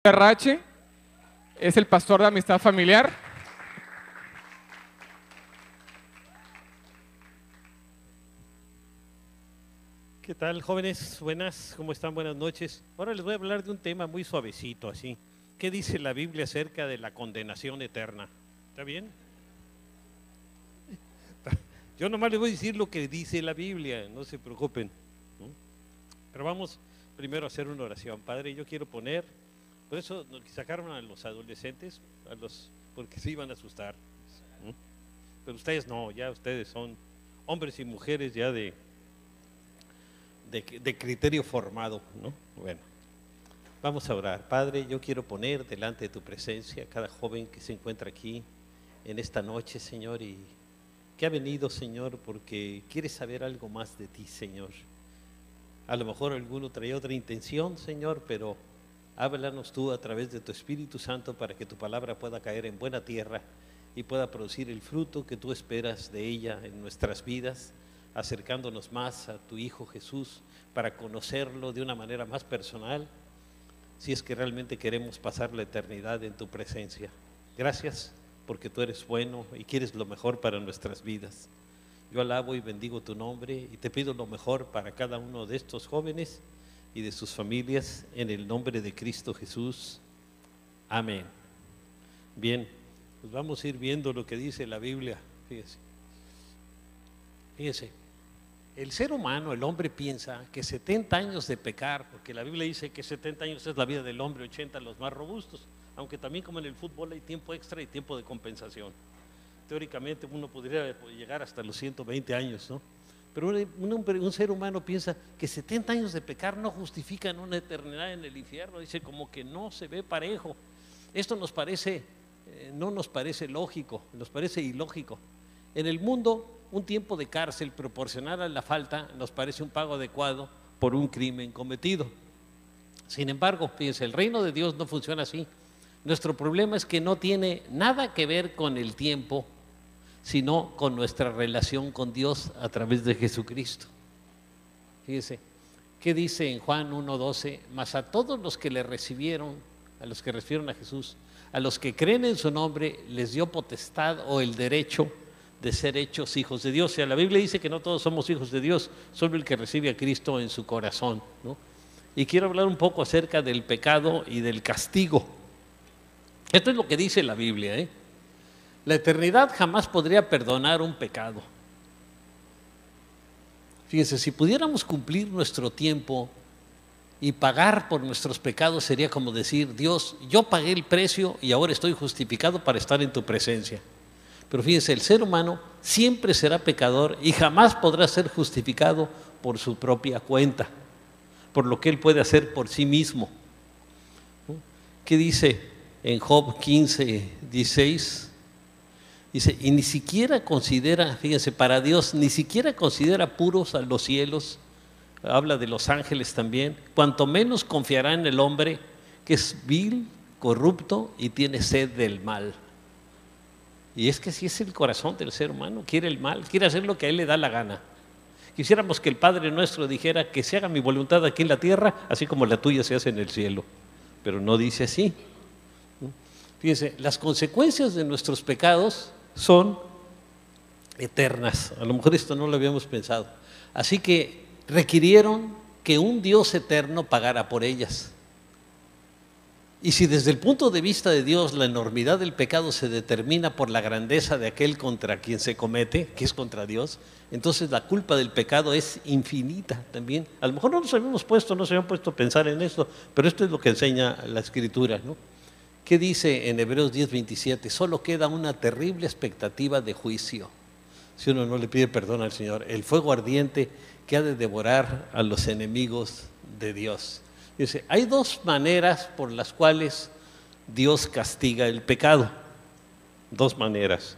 Rache, es el pastor de Amistad Familiar. ¿Qué tal, jóvenes? Buenas, ¿cómo están? Buenas noches. Ahora les voy a hablar de un tema muy suavecito, así. ¿Qué dice la Biblia acerca de la condenación eterna? ¿Está bien? Yo nomás les voy a decir lo que dice la Biblia, no se preocupen, ¿no? Pero vamos primero a hacer una oración. Padre, yo quiero poner, por eso nos sacaron a los adolescentes, porque se iban a asustar, ¿no? Pero ustedes no, ya ustedes son hombres y mujeres ya de criterio formado, ¿no? Bueno, vamos a orar. Padre, yo quiero poner delante de tu presencia a cada joven que se encuentra aquí en esta noche, Señor, y que ha venido, Señor, porque quiere saber algo más de ti, Señor. A lo mejor alguno traía otra intención, Señor, pero háblanos tú a través de tu Espíritu Santo para que tu palabra pueda caer en buena tierra y pueda producir el fruto que tú esperas de ella en nuestras vidas, acercándonos más a tu Hijo Jesús para conocerlo de una manera más personal, si es que realmente queremos pasar la eternidad en tu presencia. Gracias porque tú eres bueno y quieres lo mejor para nuestras vidas. Yo alabo y bendigo tu nombre y te pido lo mejor para cada uno de estos jóvenes y de sus familias en el nombre de Cristo Jesús. Amén. Bien, pues vamos a ir viendo lo que dice la Biblia. Fíjese, el ser humano, el hombre piensa que 70 años de pecar, porque la Biblia dice que 70 años es la vida del hombre, 80 los más robustos, aunque también como en el fútbol hay tiempo extra y tiempo de compensación. Teóricamente uno podría llegar hasta los 120 años, ¿no? Pero un ser humano piensa que 70 años de pecar no justifican una eternidad en el infierno, dice como que no se ve parejo. Esto nos parece, no nos parece lógico, nos parece ilógico. En el mundo, un tiempo de cárcel proporcional a la falta nos parece un pago adecuado por un crimen cometido. Sin embargo, fíjense, el reino de Dios no funciona así. Nuestro problema es que no tiene nada que ver con el tiempo, sino con nuestra relación con Dios a través de Jesucristo. Fíjense, ¿qué dice en Juan 1:12? Mas a todos los que le recibieron, a los que recibieron a Jesús, a los que creen en su nombre, les dio potestad o el derecho de ser hechos hijos de Dios. O sea, la Biblia dice que no todos somos hijos de Dios, solo el que recibe a Cristo en su corazón, ¿no? Y quiero hablar un poco acerca del pecado y del castigo. Esto es lo que dice la Biblia, ¿eh? La eternidad jamás podría perdonar un pecado. Fíjense, si pudiéramos cumplir nuestro tiempo y pagar por nuestros pecados, sería como decir: Dios, yo pagué el precio y ahora estoy justificado para estar en tu presencia. Pero fíjense, el ser humano siempre será pecador y jamás podrá ser justificado por su propia cuenta, por lo que él puede hacer por sí mismo. ¿Qué dice en Job 15:16? Dice, y ni siquiera considera, fíjense, para Dios, ni siquiera considera puros a los cielos, habla de los ángeles también, cuanto menos confiará en el hombre que es vil, corrupto y tiene sed del mal. Y es que si es el corazón del ser humano, quiere el mal, quiere hacer lo que a él le da la gana. Quisiéramos que el Padre nuestro dijera que se haga mi voluntad aquí en la tierra, así como la tuya se hace en el cielo, pero no dice así. Fíjense, las consecuencias de nuestros pecados son eternas. A lo mejor esto no lo habíamos pensado. Así que requirieron que un Dios eterno pagara por ellas. Y si desde el punto de vista de Dios la enormidad del pecado se determina por la grandeza de aquel contra quien se comete, que es contra Dios, entonces la culpa del pecado es infinita también. A lo mejor no se habían puesto a pensar en esto, pero esto es lo que enseña la Escritura, ¿no? ¿Qué dice en Hebreos 10:27? Solo queda una terrible expectativa de juicio, si uno no le pide perdón al Señor, el fuego ardiente que ha de devorar a los enemigos de Dios. Dice, hay dos maneras por las cuales Dios castiga el pecado. Dos maneras.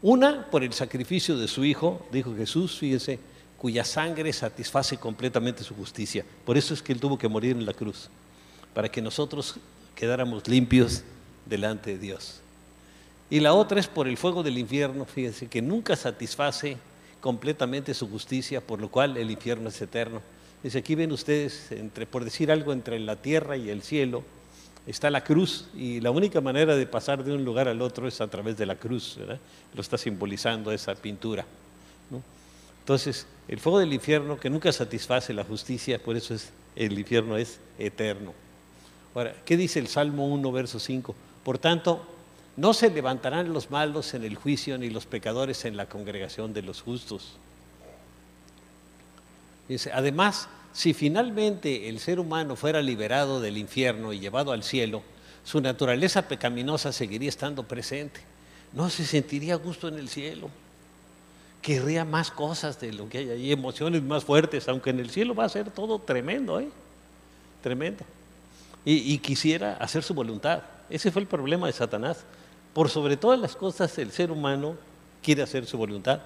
Una, por el sacrificio de su Hijo, dijo Jesús, fíjense, cuya sangre satisface completamente su justicia. Por eso es que Él tuvo que morir en la cruz, para que nosotros quedáramos limpios delante de Dios. Y la otra es por el fuego del infierno, fíjense, que nunca satisface completamente su justicia, por lo cual el infierno es eterno. Dice, aquí ven ustedes, por decir algo, entre la tierra y el cielo, está la cruz, y la única manera de pasar de un lugar al otro es a través de la cruz, ¿verdad? Lo está simbolizando esa pintura, ¿no? Entonces, el fuego del infierno, que nunca satisface la justicia, por eso el infierno es eterno. Ahora, ¿qué dice el Salmo 1, verso 5? Por tanto, no se levantarán los malos en el juicio, ni los pecadores en la congregación de los justos. Dice, además, si finalmente el ser humano fuera liberado del infierno y llevado al cielo, su naturaleza pecaminosa seguiría estando presente. No se sentiría a gusto en el cielo. Querría más cosas de lo que hay ahí, emociones más fuertes, aunque en el cielo va a ser todo tremendo, tremendo. Y quisiera hacer su voluntad. Ese fue el problema de Satanás. Por sobre todas las cosas, el ser humano quiere hacer su voluntad.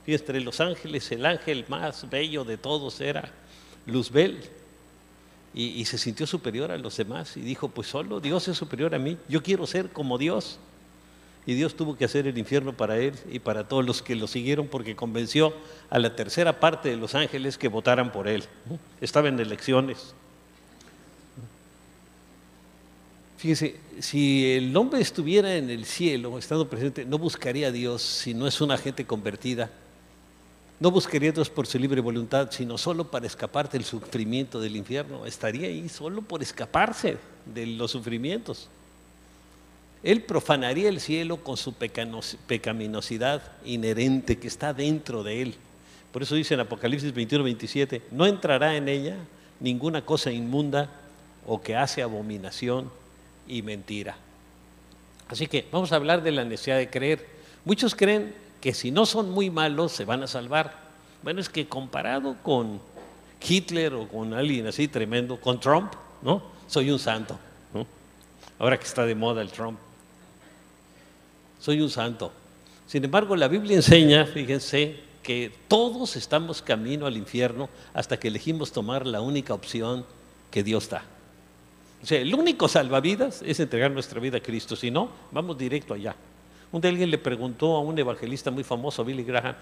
Y entre los ángeles, el ángel más bello de todos era Luzbel, y se sintió superior a los demás y dijo, pues solo Dios es superior a mí, yo quiero ser como Dios. Y Dios tuvo que hacer el infierno para él y para todos los que lo siguieron, porque convenció a la tercera parte de los ángeles que votaran por él. Estaba en elecciones. Fíjese, si el hombre estuviera en el cielo, estando presente, no buscaría a Dios si no es una gente convertida. No buscaría a Dios por su libre voluntad, sino solo para escapar del sufrimiento del infierno. Estaría ahí solo por escaparse de los sufrimientos. Él profanaría el cielo con su pecaminosidad inherente que está dentro de él. Por eso dice en Apocalipsis 21, 27, no entrará en ella ninguna cosa inmunda o que hace abominación y mentira. Así que vamos a hablar de la necesidad de creer. Muchos creen que si no son muy malos se van a salvar. Bueno, es que comparado con Hitler o con alguien así tremendo, con Trump, ¿no? Soy un santo, ¿no? Ahora que está de moda el Trump. Soy un santo. Sin embargo, la Biblia enseña, fíjense, que todos estamos camino al infierno hasta que elegimos tomar la única opción que Dios da. O sea, el único salvavidas es entregar nuestra vida a Cristo, si no, vamos directo allá. Un día alguien le preguntó a un evangelista muy famoso, Billy Graham,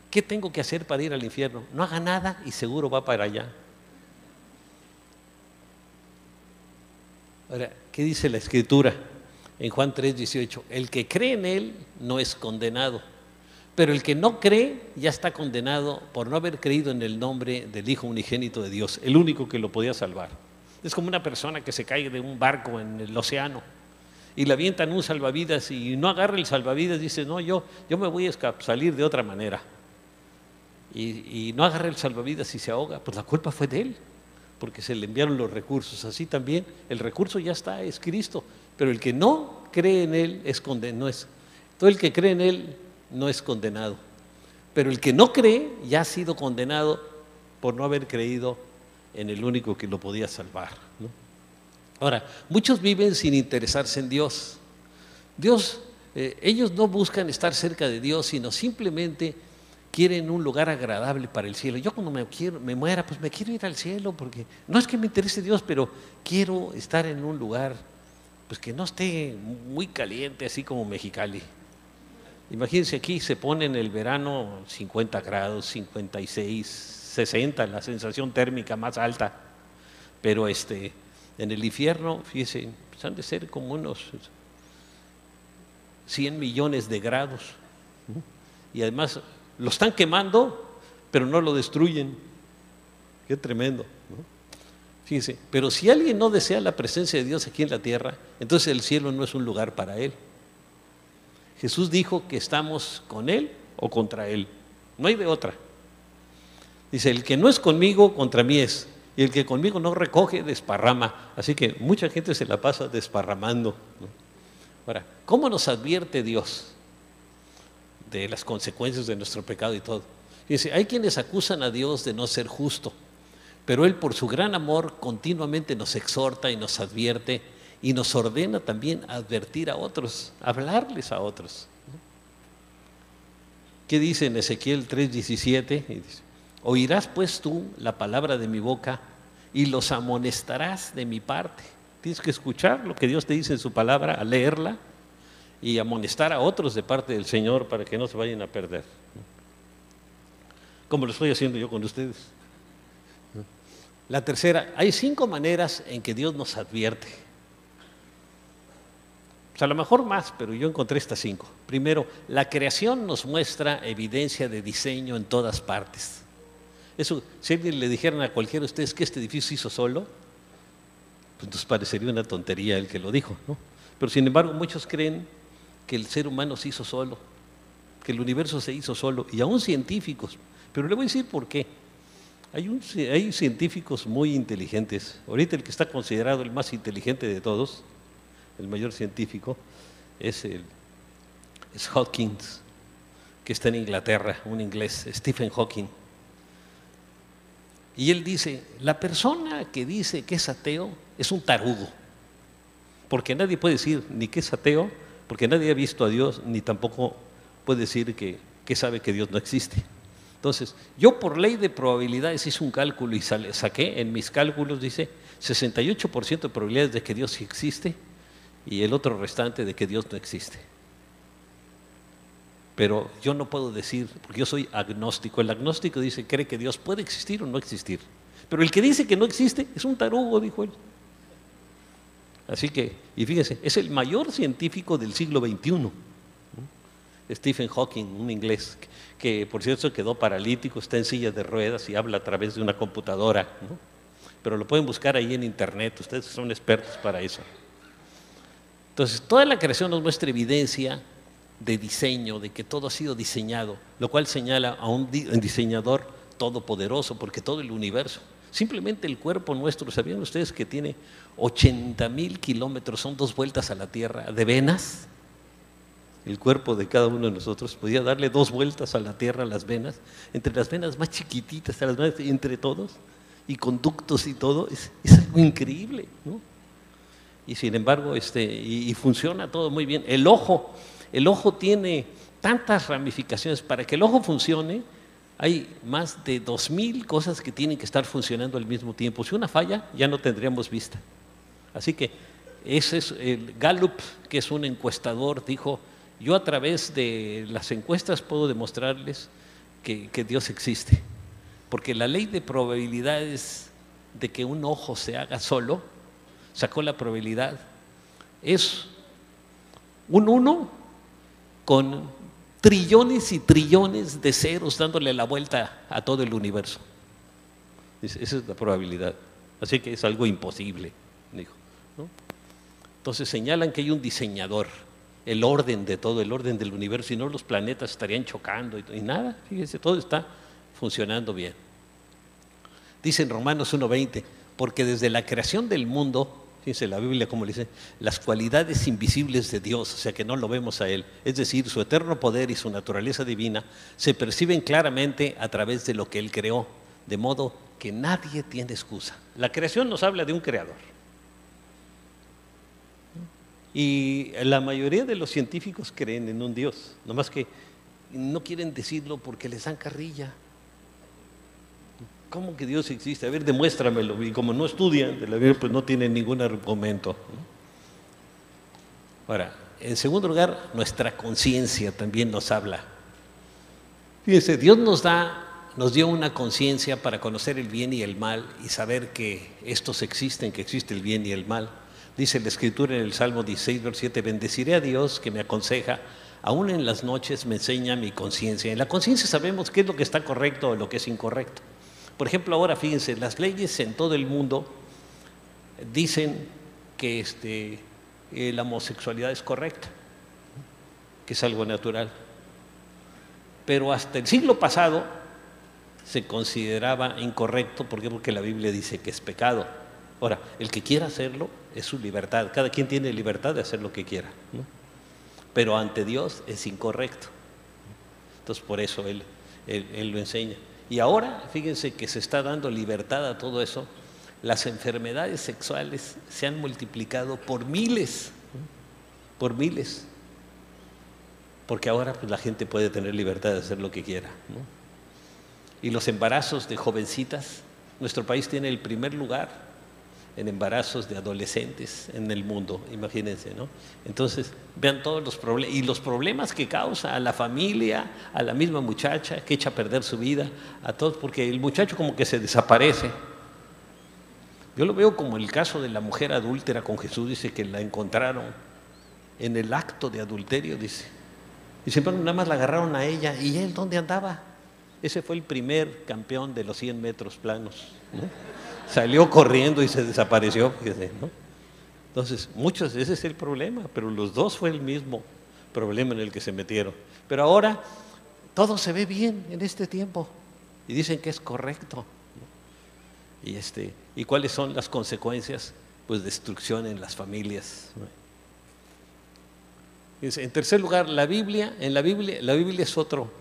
¿qué tengo que hacer para ir al infierno? No haga nada y seguro va para allá. Ahora, ¿qué dice la Escritura? En Juan 3:18, el que cree en Él no es condenado, pero el que no cree ya está condenado por no haber creído en el nombre del Hijo unigénito de Dios, el único que lo podía salvar. Es como una persona que se cae de un barco en el océano y le avientan un salvavidas y no agarra el salvavidas, dice, no, yo me voy a salir de otra manera. Y no agarra el salvavidas y se ahoga, pues la culpa fue de él, porque se le enviaron los recursos. Así también, el recurso ya está, es Cristo, pero el que no cree en Él es condenado. Todo el que cree en Él no es condenado, pero el que no cree ya ha sido condenado por no haber creído en el único que lo podía salvar, ¿no? Ahora, muchos viven sin interesarse en Dios. Ellos no buscan estar cerca de Dios, sino simplemente quieren un lugar agradable para el cielo. Yo cuando me muera, pues me quiero ir al cielo, porque no es que me interese Dios, pero quiero estar en un lugar pues que no esté muy caliente, así como Mexicali. Imagínense, aquí se pone en el verano 50 grados, 56, 60, la sensación térmica más alta, pero en el infierno, fíjense, pues han de ser como unos 100 millones de grados, ¿no? Y además lo están quemando, pero no lo destruyen. Qué tremendo, ¿no? Fíjense, pero si alguien no desea la presencia de Dios aquí en la tierra, entonces el cielo no es un lugar para él. Jesús dijo que estamos con Él o contra Él, no hay de otra. Dice, el que no es conmigo, contra mí es, y el que conmigo no recoge, desparrama. Así que mucha gente se la pasa desparramando, ¿no? Ahora, ¿cómo nos advierte Dios de las consecuencias de nuestro pecado y todo? Dice, hay quienes acusan a Dios de no ser justo, pero Él por su gran amor continuamente nos exhorta y nos advierte y nos ordena también advertir a otros, hablarles a otros. ¿Qué dice en Ezequiel 3:17? Oirás pues tú la palabra de mi boca y los amonestarás de mi parte. Tienes que escuchar lo que Dios te dice en su palabra, a leerla y amonestar a otros de parte del Señor para que no se vayan a perder, como lo estoy haciendo yo con ustedes. La tercera, hay 5 maneras en que Dios nos advierte. Pues a lo mejor más, pero yo encontré estas 5. Primero, la creación nos muestra evidencia de diseño en todas partes. Eso, si alguien le dijeran a cualquiera de ustedes que este edificio se hizo solo, pues nos parecería una tontería el que lo dijo, ¿no? Pero sin embargo, muchos creen que el ser humano se hizo solo, que el universo se hizo solo, y aún científicos. Pero le voy a decir por qué. Hay científicos muy inteligentes. Ahorita el que está considerado el más inteligente de todos, el mayor científico, es Hawking, que está en Inglaterra, un inglés, Stephen Hawking. Y él dice, la persona que dice que es ateo es un tarugo, porque nadie puede decir ni que es ateo, porque nadie ha visto a Dios, ni tampoco puede decir que sabe que Dios no existe. Entonces, yo por ley de probabilidades hice un cálculo y saqué en mis cálculos, dice, 68% de probabilidades de que Dios sí existe y el otro restante de que Dios no existe. Pero yo no puedo decir, porque yo soy agnóstico. El agnóstico dice, cree que Dios puede existir o no existir. Pero el que dice que no existe es un tarugo, dijo él. Así que, y fíjense, es el mayor científico del siglo XXI, ¿no? Stephen Hawking, un inglés, que por cierto quedó paralítico, está en silla de ruedas y habla a través de una computadora, ¿no? Pero lo pueden buscar ahí en internet, ustedes son expertos para eso. Entonces, toda la creación nos muestra evidencia de diseño, de que todo ha sido diseñado, lo cual señala a un diseñador todopoderoso, porque todo el universo, simplemente el cuerpo nuestro, ¿sabían ustedes que tiene 80,000 kilómetros, son 2 vueltas a la Tierra, de venas? El cuerpo de cada uno de nosotros podía darle 2 vueltas a la Tierra, a las venas, entre las venas más chiquititas, entre todos, y conductos y todo, es algo increíble, ¿no? Y sin embargo, y funciona todo muy bien. El ojo tiene tantas ramificaciones. Para que el ojo funcione, hay más de 2,000 cosas que tienen que estar funcionando al mismo tiempo. Si una falla, ya no tendríamos vista. Así que ese es el Gallup, que es un encuestador, dijo, yo a través de las encuestas puedo demostrarles que Dios existe. Porque la ley de probabilidades de que un ojo se haga solo, sacó la probabilidad, es un 1 con trillones y trillones de ceros dándole la vuelta a todo el universo. Esa es la probabilidad. Así que es algo imposible, dijo, ¿no? Entonces señalan que hay un diseñador, el orden de todo, el orden del universo, y no los planetas estarían chocando y nada, fíjense, todo está funcionando bien. Dice en Romanos 1:20, porque desde la creación del mundo, fíjense la Biblia como le dice, las cualidades invisibles de Dios, o sea que no lo vemos a Él, es decir, su eterno poder y su naturaleza divina, se perciben claramente a través de lo que Él creó, de modo que nadie tiene excusa. La creación nos habla de un creador. Y la mayoría de los científicos creen en un Dios, nomás que no quieren decirlo porque les dan carrilla. ¿Cómo que Dios existe? A ver, demuéstramelo. Y como no estudian de la Biblia, pues no tienen ningún argumento. Ahora, en segundo lugar, nuestra conciencia también nos habla. Fíjense, Dios nos dio una conciencia para conocer el bien y el mal y saber que estos existen, que existe el bien y el mal. Dice la Escritura en el Salmo 16, versículo 7, bendeciré a Dios que me aconseja, aún en las noches me enseña mi conciencia. En la conciencia sabemos qué es lo que está correcto o lo que es incorrecto. Por ejemplo, ahora fíjense, las leyes en todo el mundo dicen que la homosexualidad es correcta, que es algo natural. Pero hasta el siglo pasado se consideraba incorrecto, ¿por qué? Porque la Biblia dice que es pecado. Ahora, el que quiera hacerlo es su libertad, cada quien tiene libertad de hacer lo que quiera, ¿no? Pero ante Dios es incorrecto. Entonces por eso Él lo enseña. Y ahora, fíjense que se está dando libertad a todo eso. Las enfermedades sexuales se han multiplicado por miles, porque ahora pues, la gente puede tener libertad de hacer lo que quiera, ¿no? Y los embarazos de jovencitas, nuestro país tiene el primer lugar en embarazos de adolescentes en el mundo, imagínense, ¿no? Entonces, vean todos los problemas, y los problemas que causa a la familia, a la misma muchacha que echa a perder su vida, a todos, porque el muchacho como que se desaparece, Yo lo veo como el caso de la mujer adúltera con Jesús, dice que la encontraron en el acto de adulterio, dice. Dice, bueno, nada más la agarraron a ella, ¿y él dónde andaba? Ese fue el primer campeón de los 100 metros planos, ¿no? Salió corriendo y se desapareció, fíjese, ¿no? Entonces, ese es el problema, pero los dos fue el mismo problema en el que se metieron. Pero ahora todo se ve bien en este tiempo y dicen que es correcto. ¿Y cuáles son las consecuencias? Pues destrucción en las familias. En tercer lugar, la Biblia es otro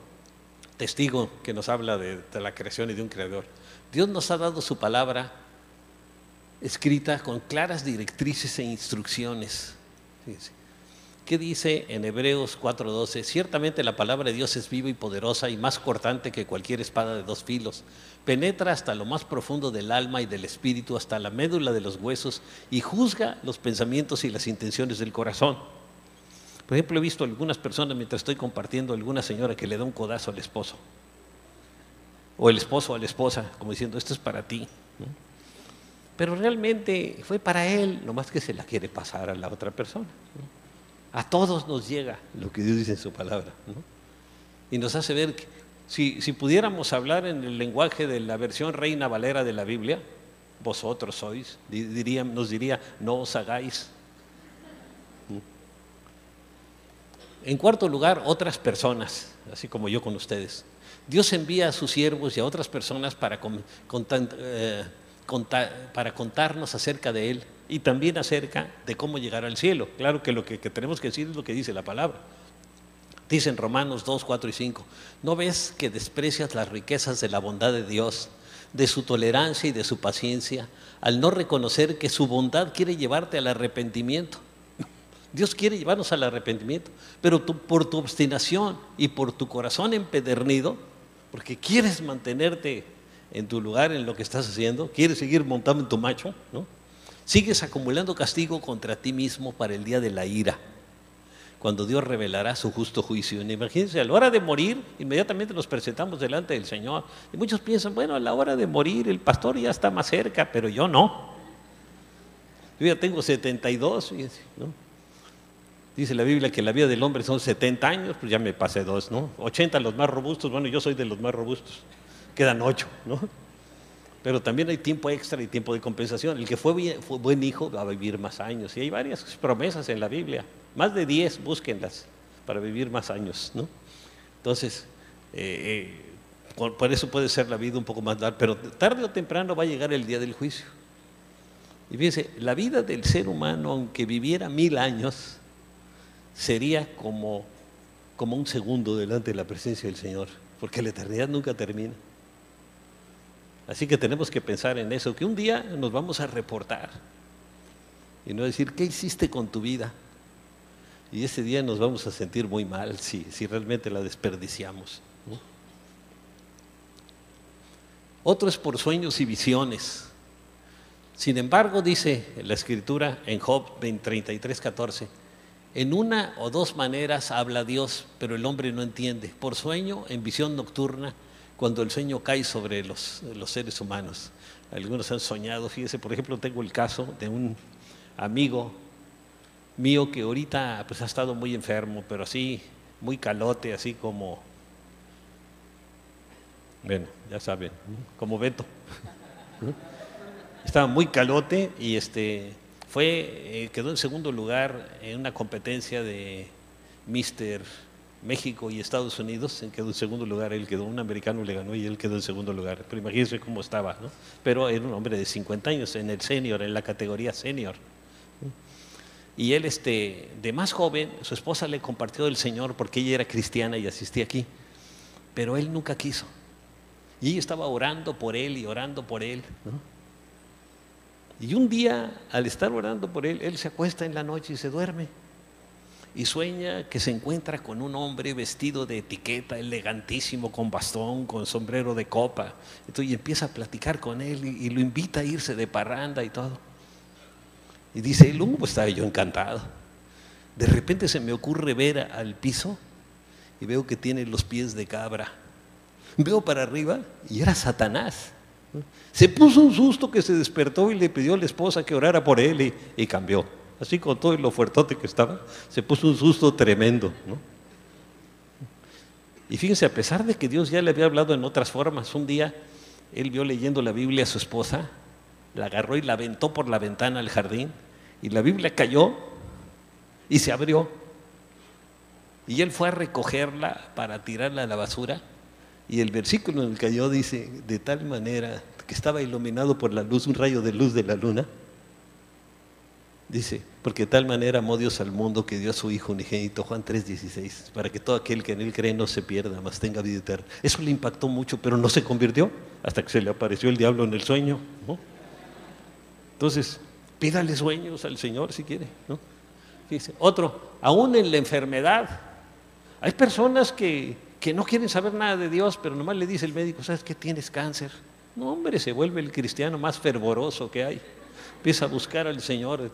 testigo que nos habla de la creación y de un creador. Dios nos ha dado su palabra escrita con claras directrices e instrucciones. Fíjense. ¿Qué dice en Hebreos 4:12? Ciertamente la palabra de Dios es viva y poderosa y más cortante que cualquier espada de dos filos. Penetra hasta lo más profundo del alma y del espíritu, hasta la médula de los huesos, y juzga los pensamientos y las intenciones del corazón. Por ejemplo, he visto algunas personas mientras estoy compartiendo, alguna señora que le da un codazo al esposo, o el esposo a la esposa, como diciendo, esto es para ti, ¿no? Pero realmente fue para él, nomás que se la quiere pasar a la otra persona, ¿no? A todos nos llega lo que Dios dice en su palabra, ¿no? Y nos hace ver que si pudiéramos hablar en el lenguaje de la versión Reina Valera de la Biblia, vosotros sois, nos diría, no os hagáis. En cuarto lugar, otras personas, así como yo con ustedes. Dios envía a sus siervos y a otras personas para contarnos acerca de Él y también acerca de cómo llegar al cielo. Claro que lo que tenemos que decir es lo que dice la palabra. Dice en Romanos 2, 4 y 5, ¿no ves que desprecias las riquezas de la bondad de Dios, de su tolerancia y de su paciencia, al no reconocer que su bondad quiere llevarte al arrepentimiento? Dios quiere llevarnos al arrepentimiento, pero por tu obstinación y por tu corazón empedernido, porque quieres mantenerte en tu lugar, en lo que estás haciendo, quieres seguir montando en tu macho, ¿no? Sigues acumulando castigo contra ti mismo para el día de la ira, cuando Dios revelará su justo juicio. Imagínense, a la hora de morir, inmediatamente nos presentamos delante del Señor, y muchos piensan, bueno, a la hora de morir el pastor ya está más cerca, pero yo no. Yo ya tengo 72, ¿no? Dice la Biblia que la vida del hombre son 70 años, pues ya me pasé 2, ¿no? 80 los más robustos, bueno, yo soy de los más robustos, quedan 8, ¿no? Pero también hay tiempo extra y tiempo de compensación. El que fue buen hijo va a vivir más años, y hay varias promesas en la Biblia, más de 10, búsquenlas, para vivir más años, ¿no? Entonces, por eso puede ser la vida un poco más larga, pero tarde o temprano va a llegar el día del juicio. Y fíjense, la vida del ser humano, aunque viviera 1000 años, sería como un segundo delante de la presencia del Señor, porque la eternidad nunca termina. Así que tenemos que pensar en eso, que un día nos vamos a reportar y no decir, ¿qué hiciste con tu vida? Y ese día nos vamos a sentir muy mal si realmente la desperdiciamos, ¿no? Otro es por sueños y visiones. Sin embargo, dice la Escritura en Job 33:14, en una o dos maneras habla Dios, pero el hombre no entiende. Por sueño, en visión nocturna, cuando el sueño cae sobre los seres humanos. Algunos han soñado, fíjese, por ejemplo, tengo el caso de un amigo mío que ahorita pues ha estado muy enfermo, pero así, muy calote, así como, bueno, ya saben, como Beto. Estaba muy calote y quedó en segundo lugar en una competencia de Mister México y Estados Unidos, quedó en segundo lugar, un americano le ganó y él quedó en segundo lugar, pero imagínense cómo estaba, ¿no? Pero era un hombre de 50 años en el senior, en la categoría senior. Y él, de más joven, su esposa le compartió del Señor porque ella era cristiana y asistía aquí, pero él nunca quiso. Y ella estaba orando por él y orando por él, ¿no? Y un día, al estar orando por él, él se acuesta en la noche y se duerme. Y sueña que se encuentra con un hombre vestido de etiqueta, elegantísimo, con bastón, con sombrero de copa. Entonces, y empieza a platicar con él y lo invita a irse de parranda y todo. Y dice, pues estaba yo encantado. De repente se me ocurre ver al piso y veo que tiene los pies de cabra. Veo para arriba y era Satanás. Se puso un susto que se despertó y le pidió a la esposa que orara por él y cambió. Así con todo lo fuertote que estaba, se puso un susto tremendo, ¿no? Y fíjense, a pesar de que Dios ya le había hablado en otras formas, un día él vio leyendo la Biblia a su esposa, la agarró y la aventó por la ventana al jardín, y la Biblia cayó y se abrió. Y él fue a recogerla para tirarla a la basura, y el versículo en el que cayó dice, de tal manera que estaba iluminado por la luz, un rayo de luz de la luna, dice, porque de tal manera amó Dios al mundo que dio a su Hijo unigénito, Juan 3:16, para que todo aquel que en él cree no se pierda, mas tenga vida eterna. Eso le impactó mucho, pero no se convirtió hasta que se le apareció el diablo en el sueño, ¿no? Entonces, pídale sueños al Señor si quiere, ¿no? Fíjese, otro, aún en la enfermedad, hay personas que no quieren saber nada de Dios, pero nomás le dice el médico, ¿sabes qué? Tienes cáncer. No, hombre, se vuelve el cristiano más fervoroso que hay. Empieza a buscar al Señor.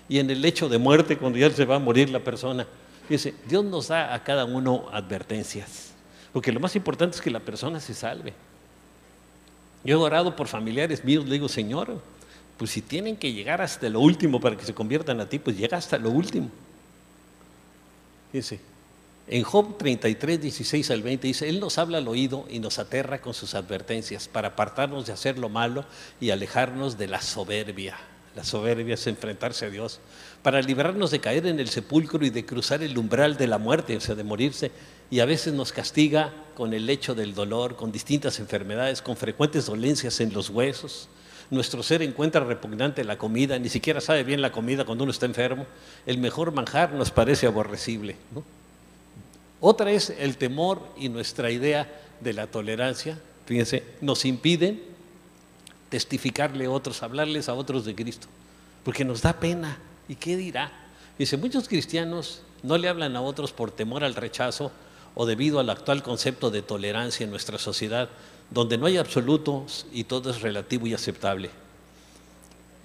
Y en el lecho de muerte, cuando ya se va a morir la persona, fíjese, Dios nos da a cada uno advertencias, porque lo más importante es que la persona se salve. Yo he orado por familiares míos, le digo, Señor, pues si tienen que llegar hasta lo último para que se conviertan a ti, pues llega hasta lo último. Fíjese, en Job 33:16 al 20 dice, Él nos habla al oído y nos aterra con sus advertencias para apartarnos de hacer lo malo y alejarnos de la soberbia. La soberbia es enfrentarse a Dios, para librarnos de caer en el sepulcro y de cruzar el umbral de la muerte, o sea, de morirse, y a veces nos castiga con el lecho del dolor, con distintas enfermedades, con frecuentes dolencias en los huesos. Nuestro ser encuentra repugnante la comida, ni siquiera sabe bien la comida cuando uno está enfermo. El mejor manjar nos parece aborrecible, ¿no? Otra es el temor y nuestra idea de la tolerancia, fíjense, nos impiden testificarle a otros, hablarles a otros de Cristo, porque nos da pena. ¿Y qué dirá? Dice, muchos cristianos no le hablan a otros por temor al rechazo o debido al actual concepto de tolerancia en nuestra sociedad, donde no hay absolutos y todo es relativo y aceptable.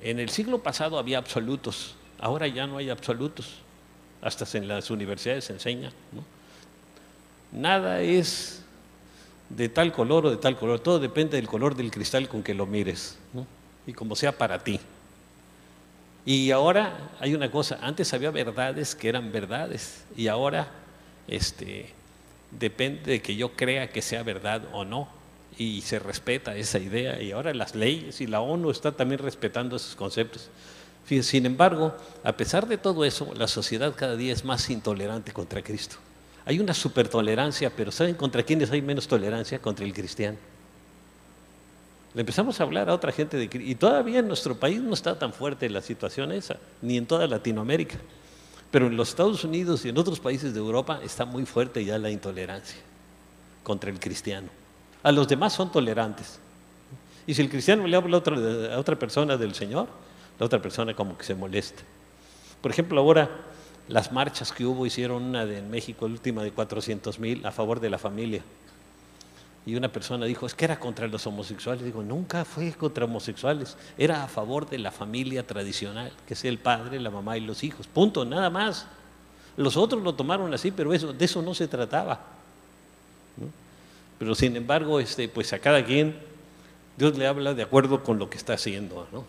En el siglo pasado había absolutos, ahora ya no hay absolutos, hasta en las universidades se enseña, ¿no? Nada es de tal color o de tal color, todo depende del color del cristal con que lo mires, ¿no? Y como sea para ti. Y ahora hay una cosa, antes había verdades que eran verdades y ahora depende de que yo crea que sea verdad o no, y se respeta esa idea, y ahora las leyes y la ONU está también respetando esos conceptos. Sin embargo, a pesar de todo eso, la sociedad cada día es más intolerante contra Cristo. Hay una supertolerancia, pero ¿saben contra quiénes hay menos tolerancia? Contra el cristiano. Le empezamos a hablar a otra gente de Cristo, y todavía en nuestro país no está tan fuerte la situación esa, ni en toda Latinoamérica, pero en los Estados Unidos y en otros países de Europa está muy fuerte ya la intolerancia contra el cristiano. A los demás son tolerantes, y si el cristiano le habla a otra persona del Señor, la otra persona como que se molesta. Por ejemplo, ahora las marchas que hubo, hicieron una en México, la última de 400,000 a favor de la familia. Y una persona dijo, es que era contra los homosexuales. Digo, nunca fue contra homosexuales, era a favor de la familia tradicional, que sea el padre, la mamá y los hijos, punto, nada más. Los otros lo tomaron así, pero de eso no se trataba, ¿no? Pero sin embargo, pues a cada quien Dios le habla de acuerdo con lo que está haciendo, ¿no?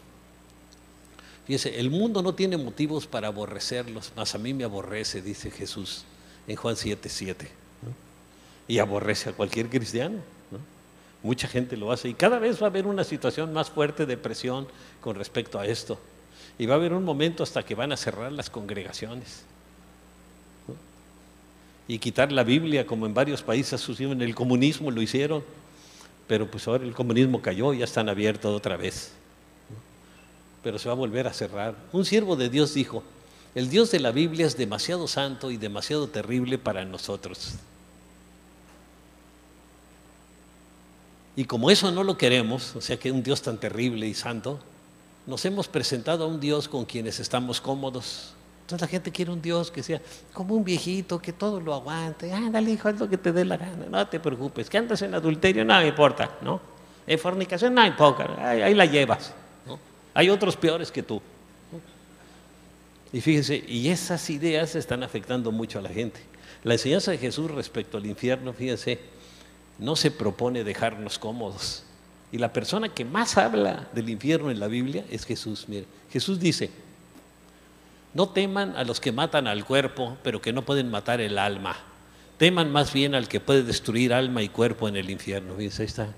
Fíjese, el mundo no tiene motivos para aborrecerlos, mas a mí me aborrece, dice Jesús en Juan 7:7, ¿no? Y aborrece a cualquier cristiano, ¿no? Mucha gente lo hace, y cada vez va a haber una situación más fuerte de presión con respecto a esto, y va a haber un momento hasta que van a cerrar las congregaciones, ¿no? Y quitar la Biblia, como en varios países sucedió. En el comunismo lo hicieron, pero pues ahora el comunismo cayó y ya están abiertos otra vez, pero se va a volver a cerrar. Un siervo de Dios dijo, el Dios de la Biblia es demasiado santo y demasiado terrible para nosotros. Y como eso no lo queremos, o sea que un Dios tan terrible y santo, nos hemos presentado a un Dios con quienes estamos cómodos. Entonces la gente quiere un Dios que sea como un viejito, que todo lo aguante. Ándale, hijo, haz lo que te dé la gana, no te preocupes. Que andas en adulterio, no me importa, ¿no? En fornicación, no importa, ahí la llevas, ¿no? Hay otros peores que tú, ¿no? Y fíjense, y esas ideas están afectando mucho a la gente. La enseñanza de Jesús respecto al infierno, fíjense, no se propone dejarnos cómodos, Y la persona que más habla del infierno en la Biblia es Jesús. Mire, Jesús dice: no teman a los que matan al cuerpo, pero que no pueden matar el alma. Teman más bien al que puede destruir alma y cuerpo en el infierno. Fíjense, ahí está.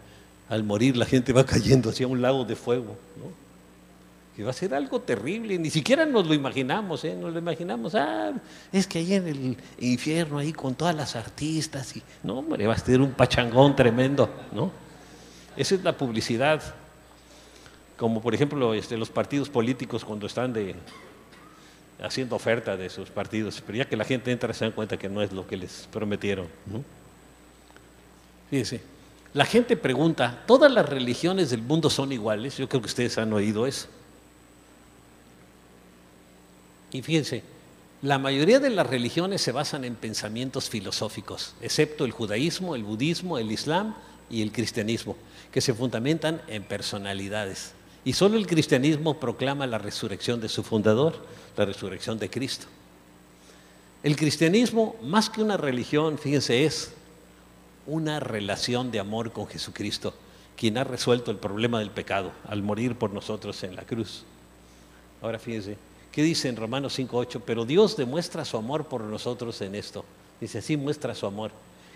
Al morir la gente va cayendo hacia un lago de fuego, ¿no? Que va a ser algo terrible, ni siquiera nos lo imaginamos, nos lo imaginamos, es que ahí en el infierno, ahí con todas las artistas, y no, hombre, va a ser un pachangón tremendo, ¿no? Esa es la publicidad, como por ejemplo los partidos políticos cuando están haciendo oferta de sus partidos, pero ya que la gente entra se dan cuenta que no es lo que les prometieron, ¿no? Fíjense, la gente pregunta, ¿todas las religiones del mundo son iguales? Yo creo que ustedes han oído eso. Y fíjense, la mayoría de las religiones se basan en pensamientos filosóficos, excepto el judaísmo, el budismo, el islam y el cristianismo, que se fundamentan en personalidades. Y solo el cristianismo proclama la resurrección de su fundador, la resurrección de Cristo. El cristianismo, más que una religión, fíjense, es una relación de amor con Jesucristo, quien ha resuelto el problema del pecado al morir por nosotros en la cruz. Ahora fíjense, ¿qué dice en Romanos 5:8? Pero Dios demuestra su amor por nosotros en esto. Dice, así muestra su amor,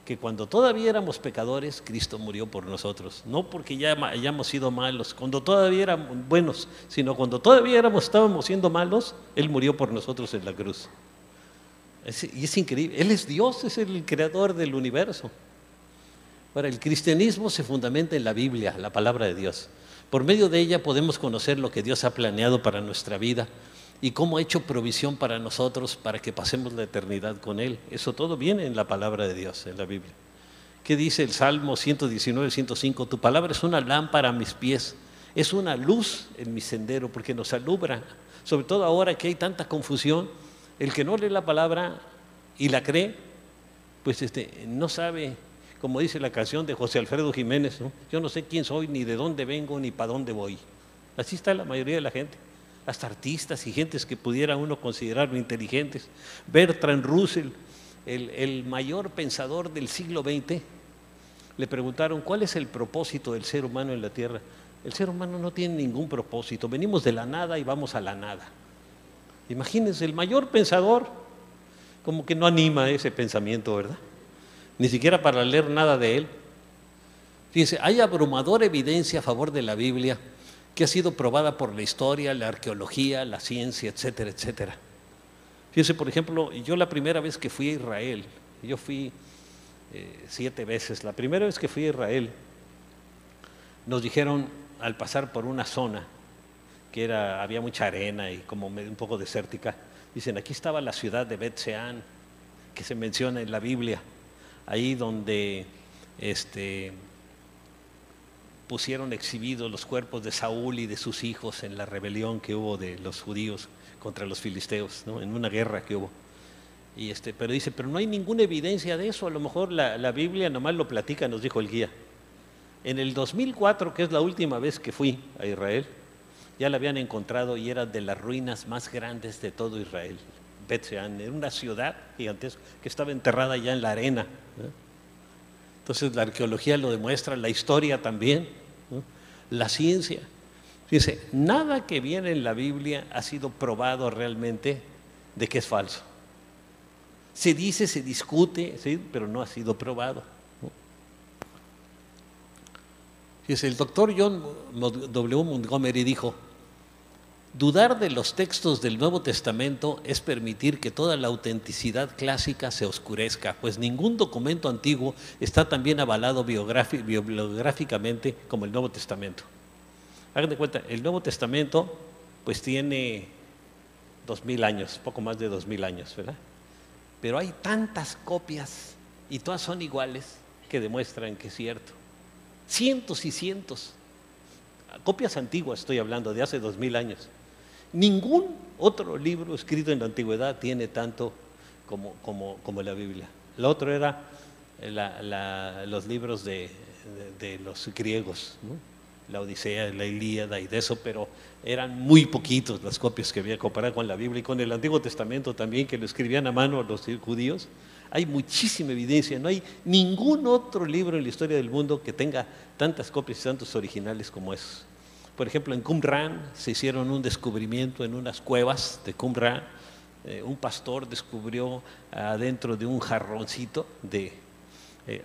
que cuando todavía éramos pecadores, Cristo murió por nosotros. No porque ya hayamos sido malos, cuando todavía éramos buenos, sino cuando todavía estábamos siendo malos, Él murió por nosotros en la cruz. Y es increíble, Él es Dios, es el creador del universo. Ahora, el cristianismo se fundamenta en la Biblia, la palabra de Dios. Por medio de ella podemos conocer lo que Dios ha planeado para nuestra vida y cómo ha hecho provisión para nosotros para que pasemos la eternidad con Él. Eso todo viene en la palabra de Dios, en la Biblia. ¿Qué dice el Salmo 119, 105? Tu palabra es una lámpara a mis pies, es una luz en mi sendero, porque nos alumbra. Sobre todo ahora que hay tanta confusión, el que no lee la palabra y la cree, pues no sabe. Como dice la canción de José Alfredo Jiménez, ¿no? Yo no sé quién soy, ni de dónde vengo, ni para dónde voy. Así está la mayoría de la gente, hasta artistas y gentes que pudiera uno considerar inteligentes. Bertrand Russell, el mayor pensador del siglo XX, le preguntaron ¿cuál es el propósito del ser humano en la tierra? El ser humano no tiene ningún propósito, venimos de la nada y vamos a la nada. Imagínense, el mayor pensador como que no anima ese pensamiento, ¿verdad? Ni siquiera para leer nada de él. Fíjense, hay abrumadora evidencia a favor de la Biblia que ha sido probada por la historia, la arqueología, la ciencia, etcétera, etcétera. Fíjense, por ejemplo, yo la primera vez que fui a Israel, yo fui 7 veces, la primera vez que fui a Israel, nos dijeron al pasar por una zona que había mucha arena y como un poco desértica, dicen, aquí estaba la ciudad de Bet-Seán, que se menciona en la Biblia, ahí donde pusieron exhibidos los cuerpos de Saúl y de sus hijos en la rebelión que hubo de los judíos contra los filisteos, ¿no? En una guerra que hubo. Pero dice, pero no hay ninguna evidencia de eso, a lo mejor la Biblia nomás lo platica, nos dijo el guía. En el 2004, que es la última vez que fui a Israel, ya la habían encontrado y era de las ruinas más grandes de todo Israel. Bet-Seán, era una ciudad gigantesca que estaba enterrada ya en la arena, ¿no? Entonces la arqueología lo demuestra, la historia también, ¿no? La ciencia. Fíjense, nada que viene en la Biblia ha sido probado realmente de que es falso. Se dice, se discute, ¿sí? Pero no ha sido probado, ¿no? Fíjense, el doctor John W. Montgomery dijo, dudar de los textos del Nuevo Testamento es permitir que toda la autenticidad clásica se oscurezca, pues ningún documento antiguo está tan bien avalado bibliográficamente como el Nuevo Testamento. Hagan de cuenta, el Nuevo Testamento pues tiene 2000 años, poco más de 2000 años, ¿verdad? Pero hay tantas copias y todas son iguales que demuestran que es cierto. Cientos y cientos. Copias antiguas estoy hablando, de hace 2000 años. Ningún otro libro escrito en la antigüedad tiene tanto como la Biblia. Lo otro era los libros de los griegos, ¿no? la Odisea, la Ilíada y de eso, pero eran muy poquitos las copias que había comparado con la Biblia y con el Antiguo Testamento también, que lo escribían a mano los judíos. Hay muchísima evidencia, no hay ningún otro libro en la historia del mundo que tenga tantas copias y tantos originales como esos. Por ejemplo, en Qumran se hicieron un descubrimiento en unas cuevas de Qumran. Un pastor descubrió adentro de un jarroncito de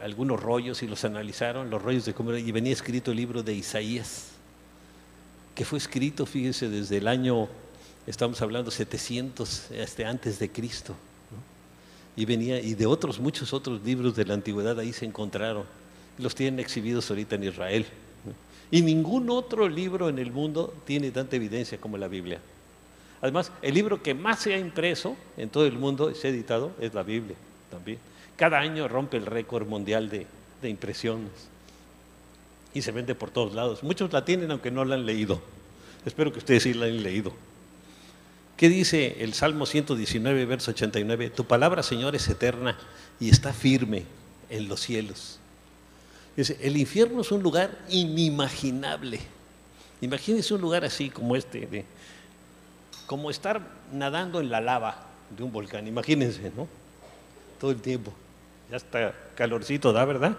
algunos rollos y los analizaron, los rollos de Qumran, y venía escrito el libro de Isaías, que fue escrito, fíjese, desde el año, estamos hablando 700 antes de Cristo, ¿no? Y venía, y de muchos otros libros de la antigüedad ahí se encontraron, los tienen exhibidos ahorita en Israel, ¿no? Y ningún otro libro en el mundo tiene tanta evidencia como la Biblia. Además, el libro que más se ha impreso en todo el mundo y se ha editado es la Biblia también. Cada año rompe el récord mundial de impresiones y se vende por todos lados. Muchos la tienen aunque no la han leído. Espero que ustedes sí la han leído. ¿Qué dice el Salmo 119, verso 89? Tu palabra, Señor, es eterna y está firme en los cielos. Dice, el infierno es un lugar inimaginable. Imagínense un lugar así como este, como estar nadando en la lava de un volcán. Imagínense, ¿no? Todo el tiempo. Ya está calorcito, ¿da, verdad?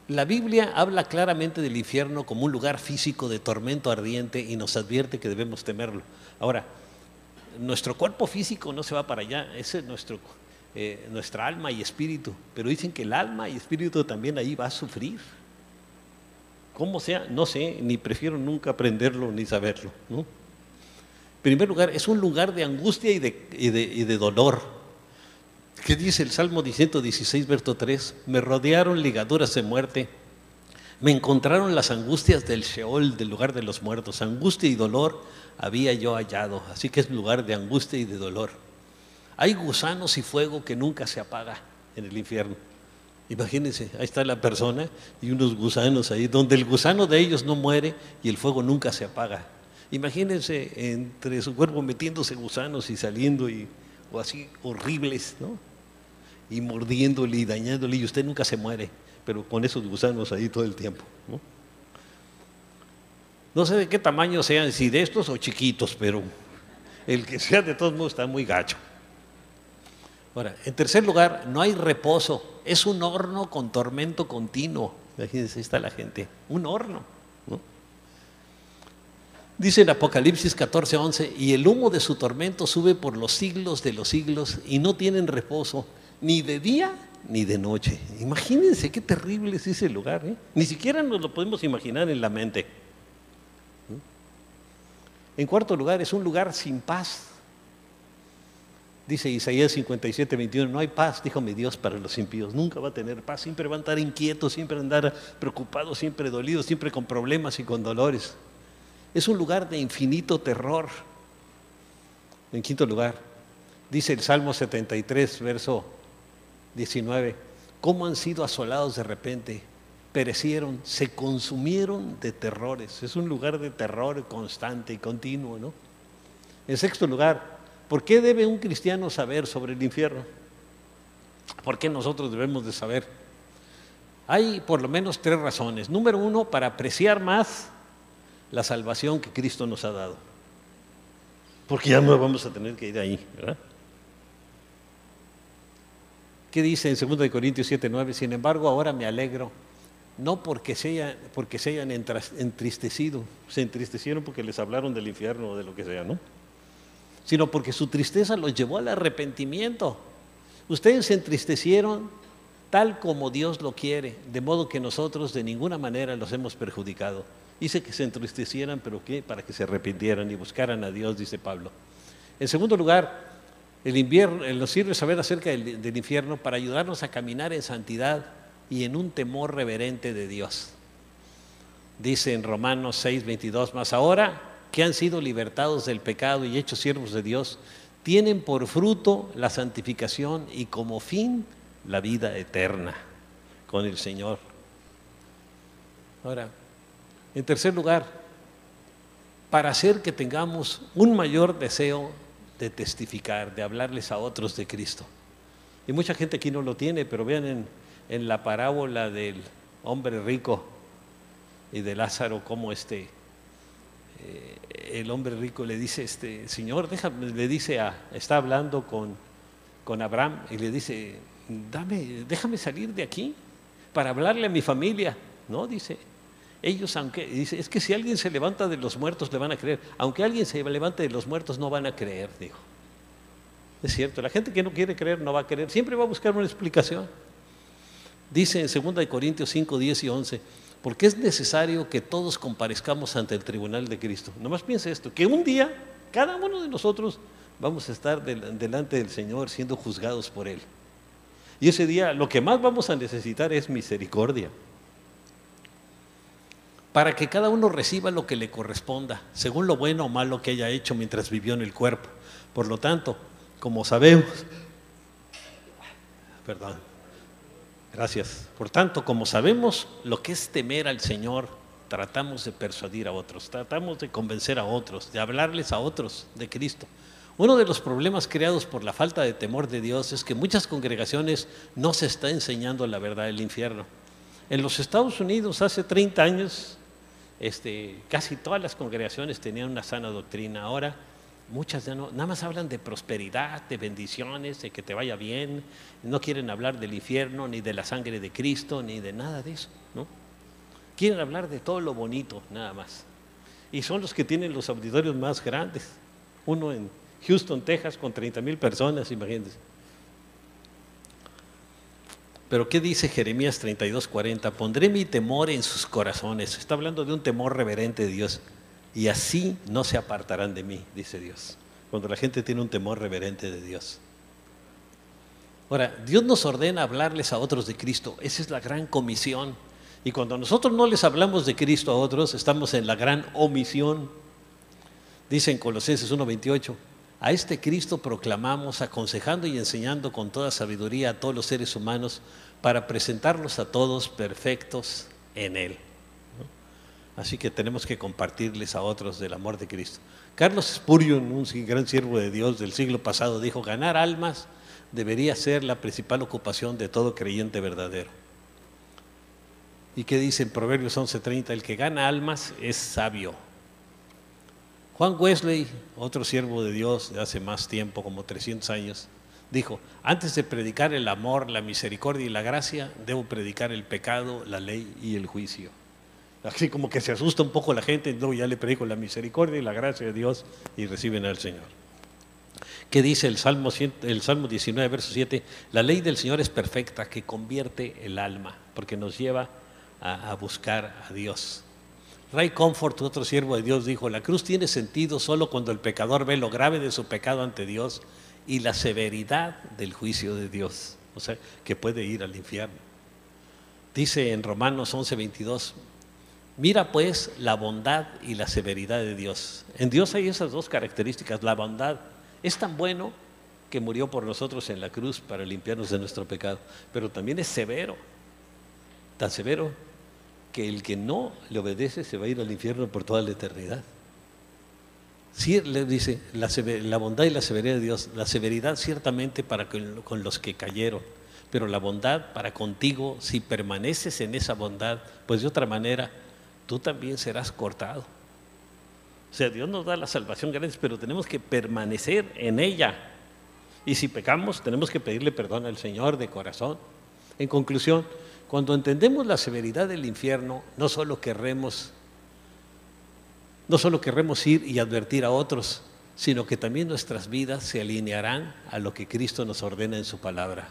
La Biblia habla claramente del infierno como un lugar físico de tormento ardiente y nos advierte que debemos temerlo. Ahora, nuestro cuerpo físico no se va para allá, ese es nuestra alma y espíritu, pero dicen que el alma y espíritu también ahí va a sufrir. ¿Cómo sea? No sé, ni prefiero nunca aprenderlo ni saberlo, ¿no? En primer lugar, es un lugar de angustia y de dolor. ¿Qué dice el Salmo 116, verso 3? Me rodearon ligaduras de muerte, me encontraron las angustias del Sheol, del lugar de los muertos. Angustia y dolor había yo hallado, así que es un lugar de angustia y de dolor. Hay gusanos y fuego que nunca se apaga en el infierno. Imagínense, ahí está la persona y unos gusanos ahí, donde el gusano de ellos no muere y el fuego nunca se apaga. Imagínense entre su cuerpo metiéndose gusanos y saliendo o así horribles, ¿no? Y mordiéndole y dañándole, y usted nunca se muere, pero con esos gusanos ahí todo el tiempo, ¿no? No sé de qué tamaño sean, si de estos o chiquitos, pero el que sea de todos modos está muy gacho. Ahora, en tercer lugar, no hay reposo, es un horno con tormento continuo. Imagínense, ahí está la gente, un horno, ¿no? Dice en Apocalipsis 14:11, y el humo de su tormento sube por los siglos de los siglos y no tienen reposo, ni de día ni de noche. Imagínense qué terrible es ese lugar, ¿eh? Ni siquiera nos lo podemos imaginar en la mente. En cuarto lugar, es un lugar sin paz. Dice Isaías 57:21, no hay paz, dijo mi Dios, para los impíos. Nunca va a tener paz, siempre van a estar inquietos, siempre van a andar preocupados, siempre dolidos, siempre con problemas y con dolores. Es un lugar de infinito terror. En quinto lugar, dice el Salmo 73, verso 19, cómo han sido asolados de repente, perecieron, se consumieron de terrores. Es un lugar de terror constante y continuo, ¿no? En sexto lugar, ¿por qué debe un cristiano saber sobre el infierno? ¿Por qué nosotros debemos de saber? Hay por lo menos 3 razones. Número 1, para apreciar más la salvación que Cristo nos ha dado, porque ya no vamos a tener que ir ahí, ¿verdad? ¿Qué dice en 2 Corintios 7:9? Sin embargo, ahora me alegro, no porque se hayan entristecido, se entristecieron porque les hablaron del infierno o de lo que sea, ¿no? Sino porque su tristeza los llevó al arrepentimiento. Ustedes se entristecieron tal como Dios lo quiere, de modo que nosotros de ninguna manera los hemos perjudicado. Dice que se entristecieran, pero ¿qué? Para que se arrepintieran y buscaran a Dios, dice Pablo. En segundo lugar, el invierno nos sirve saber acerca del infierno para ayudarnos a caminar en santidad y en un temor reverente de Dios. Dice en Romanos 6:22, mas ahora que han sido libertados del pecado y hechos siervos de Dios, tienen por fruto la santificación y como fin la vida eterna con el Señor. Ahora, en tercer lugar, para hacer que tengamos un mayor deseo de testificar, de hablarles a otros de Cristo. Y mucha gente aquí no lo tiene, pero vean en la parábola del hombre rico, y de Lázaro, como el hombre rico le dice, Señor, déjame, le dice está hablando con Abraham y le dice, déjame salir de aquí para hablarle a mi familia. No, dice, ellos dice, es que si alguien se levanta de los muertos le van a creer, aunque alguien se levante de los muertos no van a creer, dijo. Es cierto, la gente que no quiere creer no va a creer, siempre va a buscar una explicación. Dice en 2 Corintios 5, 10 y 11, porque es necesario que todos comparezcamos ante el tribunal de Cristo. Nomás piense esto, que un día cada uno de nosotros vamos a estar delante del Señor siendo juzgados por Él. Y ese día lo que más vamos a necesitar es misericordia, para que cada uno reciba lo que le corresponda, según lo bueno o malo que haya hecho mientras vivió en el cuerpo. Por lo tanto, como sabemos, por tanto, como sabemos lo que es temer al Señor, tratamos de persuadir a otros, tratamos de convencer a otros, de hablarles a otros de Cristo. Uno de los problemas creados por la falta de temor de Dios es que muchas congregaciones no se está enseñando la verdad del infierno. En los Estados Unidos hace 30 años, casi todas las congregaciones tenían una sana doctrina. Ahora muchas ya no, nada más hablan de prosperidad, de bendiciones, de que te vaya bien. No quieren hablar del infierno, ni de la sangre de Cristo, ni de nada de eso, ¿no? Quieren hablar de todo lo bonito, nada más. Y son los que tienen los auditorios más grandes. Uno en Houston, Texas, con 30,000 personas, imagínense. Pero ¿qué dice Jeremías 32:40? Pondré mi temor en sus corazones. Está hablando de un temor reverente de Dios. Y así no se apartarán de mí, dice Dios. Cuando la gente tiene un temor reverente de Dios. Ahora, Dios nos ordena hablarles a otros de Cristo. Esa es la gran comisión. Y cuando nosotros no les hablamos de Cristo a otros, estamos en la gran omisión. Dice en Colosenses 1:28, a este Cristo proclamamos, aconsejando y enseñando con toda sabiduría a todos los seres humanos para presentarlos a todos perfectos en Él. Así que tenemos que compartirles a otros del amor de Cristo. Carlos Spurgeon, un gran siervo de Dios del siglo pasado, dijo, ganar almas debería ser la principal ocupación de todo creyente verdadero. ¿Y qué dice en Proverbios 11:30? El que gana almas es sabio. Juan Wesley, otro siervo de Dios de hace más tiempo, como 300 años, dijo, antes de predicar el amor, la misericordia y la gracia, debo predicar el pecado, la ley y el juicio. Así como que se asusta un poco la gente, luego ya le predico la misericordia y la gracia de Dios y reciben al Señor. ¿Qué dice el Salmo 19, verso 7? La ley del Señor es perfecta, que convierte el alma, porque nos lleva a buscar a Dios. Ray Comfort, otro siervo de Dios, dijo, la cruz tiene sentido solo cuando el pecador ve lo grave de su pecado ante Dios y la severidad del juicio de Dios, o sea, que puede ir al infierno. Dice en Romanos 11:22, mira pues la bondad y la severidad de Dios. En Dios hay esas dos características. La bondad es tan bueno que murió por nosotros en la cruz para limpiarnos de nuestro pecado, pero también es severo, tan severo que el que no le obedece se va a ir al infierno por toda la eternidad. Sí, le dice la bondad y la severidad de Dios. La severidad ciertamente para con los que cayeron, pero la bondad para contigo, si permaneces en esa bondad, pues de otra manera tú también serás cortado. O sea, Dios nos da la salvación gratis, pero tenemos que permanecer en ella. Y si pecamos, tenemos que pedirle perdón al Señor de corazón. En conclusión, cuando entendemos la severidad del infierno, no solo querremos ir y advertir a otros, sino que también nuestras vidas se alinearán a lo que Cristo nos ordena en su palabra,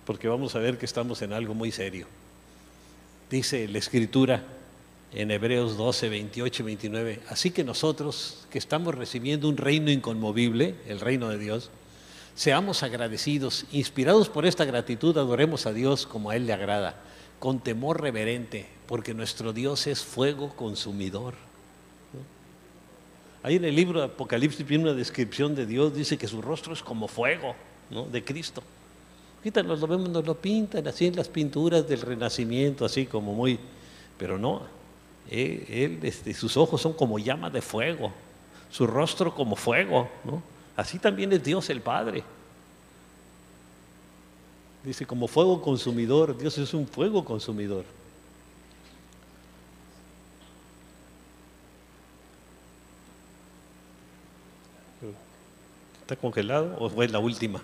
porque vamos a ver que estamos en algo muy serio. Dice la Escritura en Hebreos 12, 28 y 29, así que nosotros que estamos recibiendo un reino inconmovible, el reino de Dios, seamos agradecidos, inspirados por esta gratitud, adoremos a Dios como a Él le agrada, con temor reverente, porque nuestro Dios es fuego consumidor. Ahí en el libro de Apocalipsis viene una descripción de Dios, dice que su rostro es como fuego, ¿no?, de Cristo. Ahorita nos lo vemos, nos lo pintan así en las pinturas del Renacimiento, así como muy, pero no, sus ojos son como llama de fuego, su rostro como fuego, ¿no? Así también es Dios el Padre. Dice, como fuego consumidor, Dios es un fuego consumidor. ¿Está congelado o fue la última?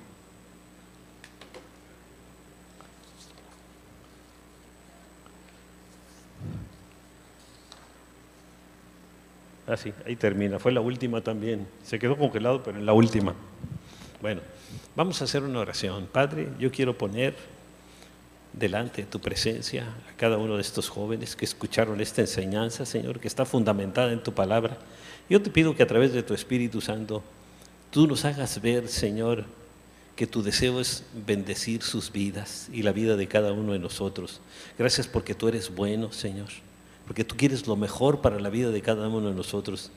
Ah, sí, ahí termina. Fue la última también. Se quedó congelado, pero en la última. Bueno, vamos a hacer una oración. Padre, yo quiero poner delante de tu presencia a cada uno de estos jóvenes que escucharon esta enseñanza, Señor, que está fundamentada en tu palabra. Yo te pido que a través de tu Espíritu Santo tú nos hagas ver, Señor, que tu deseo es bendecir sus vidas y la vida de cada uno de nosotros. Gracias porque tú eres bueno, Señor, porque tú quieres lo mejor para la vida de cada uno de nosotros.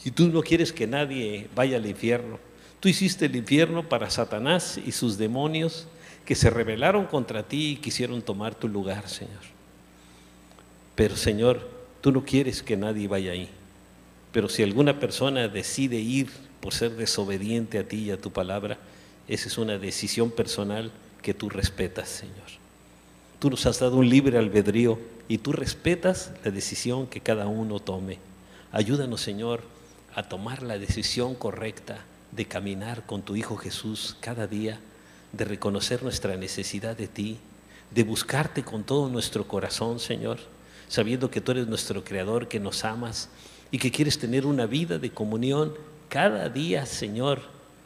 Y tú no quieres que nadie vaya al infierno. Tú hiciste el infierno para Satanás y sus demonios que se rebelaron contra ti y quisieron tomar tu lugar, Señor. Pero, Señor, tú no quieres que nadie vaya ahí. Pero si alguna persona decide ir por ser desobediente a ti y a tu palabra, esa es una decisión personal que tú respetas, Señor. Tú nos has dado un libre albedrío y tú respetas la decisión que cada uno tome. Ayúdanos, Señor, a tomar la decisión correcta de caminar con tu Hijo Jesús cada día, de reconocer nuestra necesidad de ti, de buscarte con todo nuestro corazón, Señor, sabiendo que tú eres nuestro Creador, que nos amas y que quieres tener una vida de comunión cada día, Señor,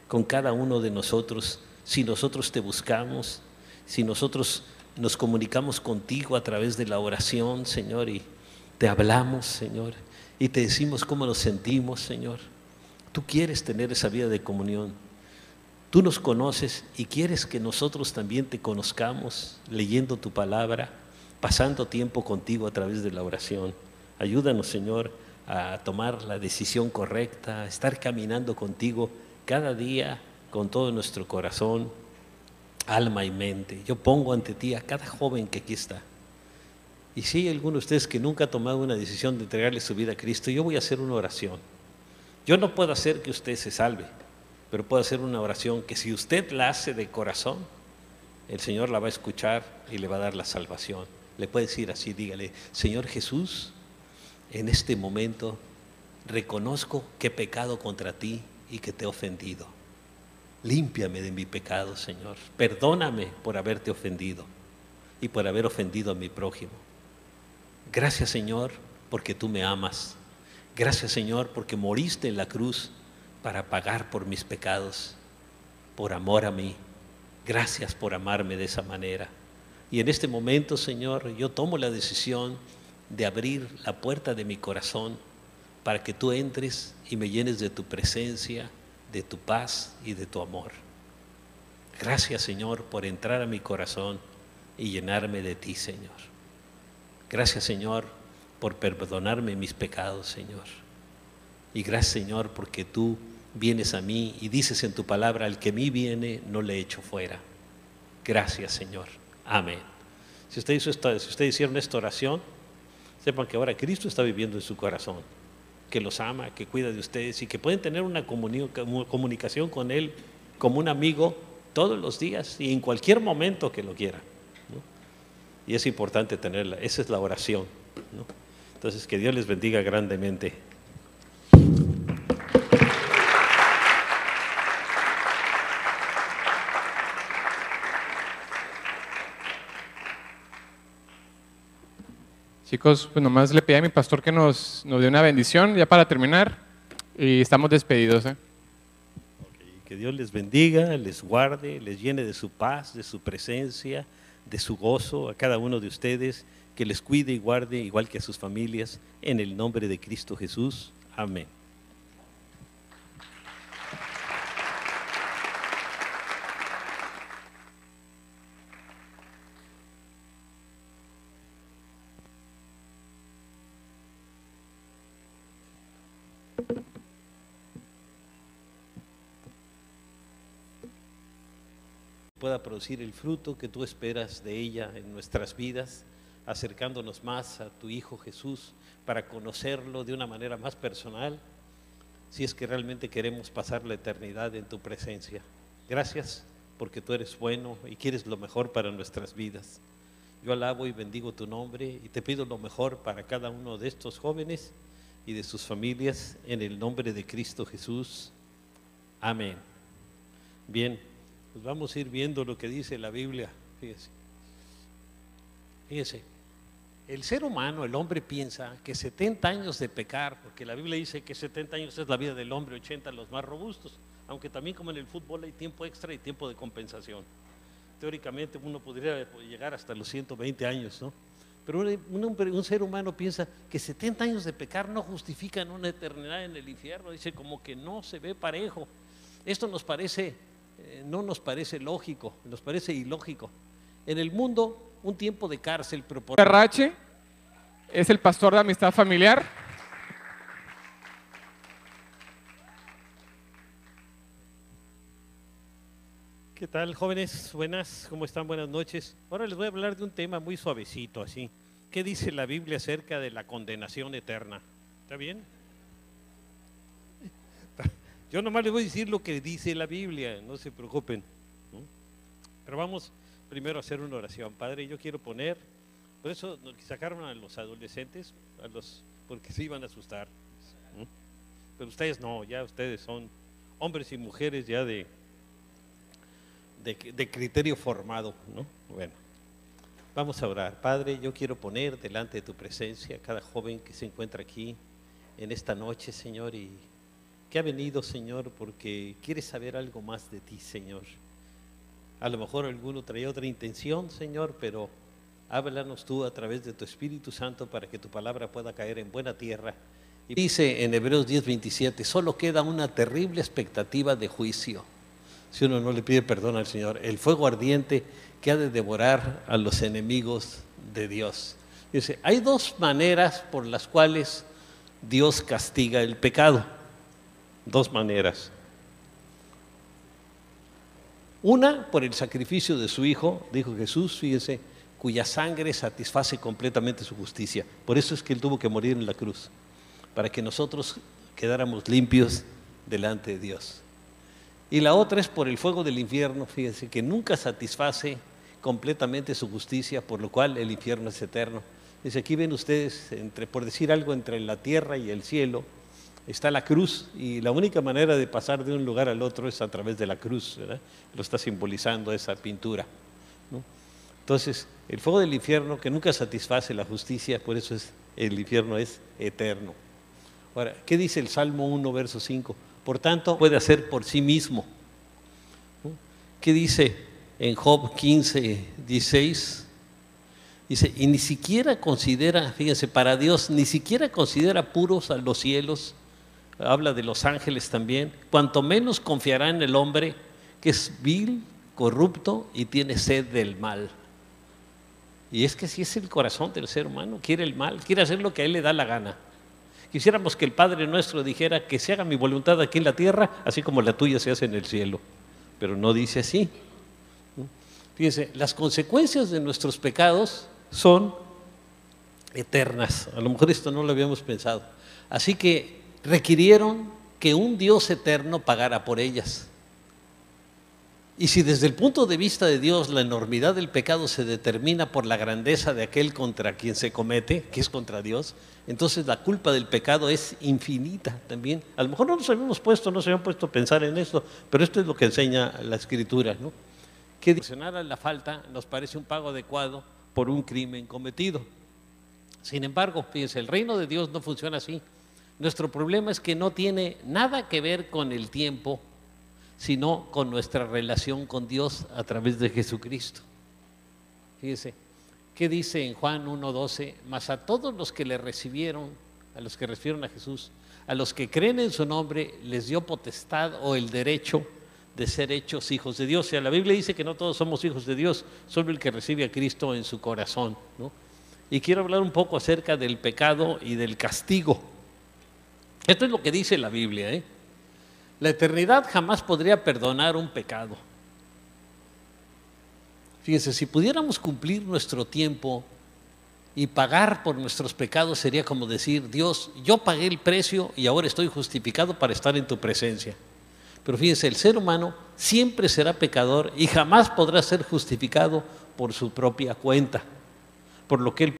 con cada uno de nosotros. Si nosotros te buscamos, si nosotros nos comunicamos contigo a través de la oración, Señor, y te hablamos, Señor, y te decimos cómo nos sentimos, Señor. Tú quieres tener esa vida de comunión. Tú nos conoces y quieres que nosotros también te conozcamos leyendo tu palabra, pasando tiempo contigo a través de la oración. Ayúdanos, Señor, a tomar la decisión correcta, a estar caminando contigo cada día con todo nuestro corazón, alma y mente. Yo pongo ante ti a cada joven que aquí está. Y si hay alguno de ustedes que nunca ha tomado una decisión de entregarle su vida a Cristo, yo voy a hacer una oración. Yo no puedo hacer que usted se salve, pero puedo hacer una oración que si usted la hace de corazón, el Señor la va a escuchar y le va a dar la salvación. Le puede decir así, dígale: Señor Jesús, en este momento reconozco que he pecado contra ti y que te he ofendido. Límpiame de mi pecado, Señor. Perdóname por haberte ofendido y por haber ofendido a mi prójimo. Gracias, Señor, porque tú me amas. Gracias, Señor, porque moriste en la cruz para pagar por mis pecados, por amor a mí. Gracias por amarme de esa manera. Y en este momento, Señor, yo tomo la decisión de abrir la puerta de mi corazón para que tú entres y me llenes de tu presencia, de tu paz y de tu amor. Gracias, Señor, por entrar a mi corazón y llenarme de ti, Señor. Gracias, Señor, por perdonarme mis pecados, Señor. Y gracias, Señor, porque tú vienes a mí y dices en tu palabra: al que a mí viene, no le echo fuera. Gracias, Señor. Amén. Si ustedes hicieron esta oración, sepan que ahora Cristo está viviendo en su corazón, que los ama, que cuida de ustedes y que pueden tener una comunicación con Él como un amigo todos los días y en cualquier momento que lo quiera, ¿no? Y es importante tenerla. Esa es la oración, ¿no? Entonces, que Dios les bendiga grandemente. Chicos, pues nomás le pedí a mi pastor que nos dé una bendición ya para terminar y estamos despedidos, ¿eh? Que Dios les bendiga, les guarde, les llene de su paz, de su presencia, de su gozo a cada uno de ustedes, que les cuide y guarde igual que a sus familias, en el nombre de Cristo Jesús. Amén. Pueda producir el fruto que tú esperas de ella en nuestras vidas, acercándonos más a tu Hijo Jesús para conocerlo de una manera más personal, si es que realmente queremos pasar la eternidad en tu presencia. Gracias porque tú eres bueno y quieres lo mejor para nuestras vidas. Yo alabo y bendigo tu nombre y te pido lo mejor para cada uno de estos jóvenes y de sus familias, en el nombre de Cristo Jesús. Amén. Bien, pues vamos a ir viendo lo que dice la Biblia. Fíjese, el ser humano, el hombre piensa que 70 años de pecar, porque la Biblia dice que 70 años es la vida del hombre, 80 los más robustos, aunque también como en el fútbol hay tiempo extra y tiempo de compensación. Teóricamente uno podría llegar hasta los 120 años, ¿no? Pero un ser humano piensa que 70 años de pecar no justifican una eternidad en el infierno, dice como que no se ve parejo. Esto nos parece, no nos parece lógico, nos parece ilógico. En el mundo, un tiempo de cárcel proporciona. Rache es el pastor de Amistad Familiar. ¿Qué tal, jóvenes? Buenas, ¿cómo están? Buenas noches. Ahora les voy a hablar de un tema muy suavecito, así. ¿Qué dice la Biblia acerca de la condenación eterna? ¿Está bien? Yo nomás les voy a decir lo que dice la Biblia, no se preocupen, ¿no? Pero vamos primero a hacer una oración. Padre, yo quiero poner, por eso nos sacaron a los adolescentes, porque se iban a asustar, ¿no? Pero ustedes no, ya ustedes son hombres y mujeres ya de criterio formado, ¿no? Bueno, vamos a orar. Padre, yo quiero poner delante de tu presencia a cada joven que se encuentra aquí en esta noche, Señor, y que ha venido, Señor, porque quiere saber algo más de ti, Señor. A lo mejor alguno traía otra intención, Señor, pero háblanos tú a través de tu Espíritu Santo para que tu palabra pueda caer en buena tierra. Y dice en Hebreos 10:27, solo queda una terrible expectativa de juicio, si uno no le pide perdón al Señor, el fuego ardiente que ha de devorar a los enemigos de Dios. Dice, hay dos maneras por las cuales Dios castiga el pecado. Dos maneras. Una, por el sacrificio de su Hijo, dijo Jesús, fíjense, cuya sangre satisface completamente su justicia. Por eso es que Él tuvo que morir en la cruz, para que nosotros quedáramos limpios delante de Dios. Y la otra es por el fuego del infierno, fíjense, que nunca satisface completamente su justicia, por lo cual el infierno es eterno. Dice, aquí ven ustedes, por decir algo, entre la tierra y el cielo, está la cruz, y la única manera de pasar de un lugar al otro es a través de la cruz, ¿verdad? Lo está simbolizando esa pintura, ¿no? Entonces, el fuego del infierno que nunca satisface la justicia, por eso el infierno es eterno. Ahora, ¿qué dice el Salmo 1, verso 5? Por tanto, puede hacer por sí mismo, ¿no? ¿Qué dice en Job 15:16? Dice, y ni siquiera considera, fíjense, para Dios, ni siquiera considera puros a los cielos, habla de los ángeles también, cuanto menos confiará en el hombre, que es vil, corrupto y tiene sed del mal. Y es que si es el corazón del ser humano, quiere el mal, quiere hacer lo que a él le da la gana. Quisiéramos que el Padre nuestro dijera que se haga mi voluntad aquí en la tierra, así como la tuya se hace en el cielo, pero no dice así. Fíjense, las consecuencias de nuestros pecados son eternas. A lo mejor esto no lo habíamos pensado. Así que requirieron que un Dios eterno pagara por ellas. Y si desde el punto de vista de Dios la enormidad del pecado se determina por la grandeza de aquel contra quien se comete, que es contra Dios, entonces la culpa del pecado es infinita también. A lo mejor no se habían puesto a pensar en esto, pero esto es lo que enseña la Escritura, ¿no? Que sancionar a la falta nos parece un pago adecuado por un crimen cometido. Sin embargo, fíjense, el reino de Dios no funciona así. Nuestro problema es que no tiene nada que ver con el tiempo, sino con nuestra relación con Dios a través de Jesucristo. Fíjense, ¿qué dice en Juan 1:12? Mas a todos los que le recibieron, a los que recibieron a Jesús, a los que creen en su nombre, les dio potestad o el derecho de ser hechos hijos de Dios. O sea, la Biblia dice que no todos somos hijos de Dios, solo el que recibe a Cristo en su corazón, ¿no? Y quiero hablar un poco acerca del pecado y del castigo. Esto es lo que dice la Biblia, ¿eh? La eternidad jamás podría perdonar un pecado. Fíjense, si pudiéramos cumplir nuestro tiempo y pagar por nuestros pecados, sería como decir, Dios, yo pagué el precio y ahora estoy justificado para estar en tu presencia. Pero fíjense, el ser humano siempre será pecador y jamás podrá ser justificado por su propia cuenta, por lo que él